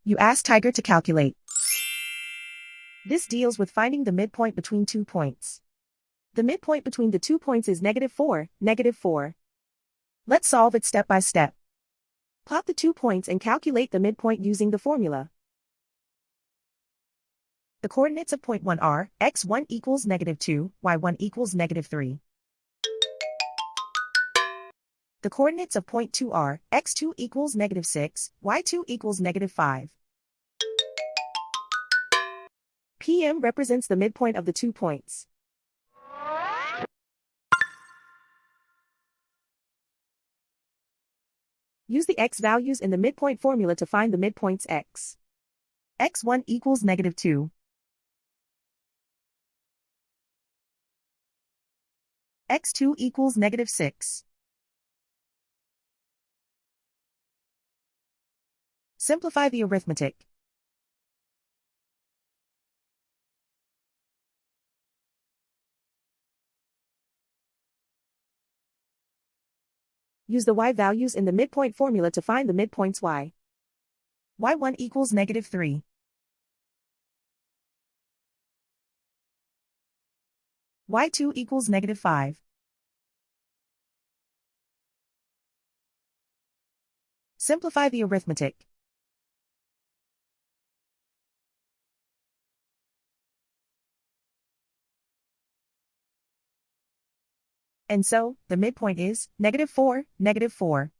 You ask Tiger to calculate. This deals with finding the midpoint between 2 points. The midpoint between the 2 points is -4, -4. Let's solve it step by step. Plot the 2 points and calculate the midpoint using the formula. The coordinates of point 1 are, x1 equals -2, y1 equals -3. The coordinates of point 2 are, x2 equals -6, y2 equals -5. PM represents the midpoint of the 2 points. Use the x values in the midpoint formula to find the midpoints x. x1 equals -2. x2 equals -6. Simplify the arithmetic. Use the y values in the midpoint formula to find the midpoints y. y1 equals -3. y2 equals -5. Simplify the arithmetic. And so, the midpoint is -4, -4.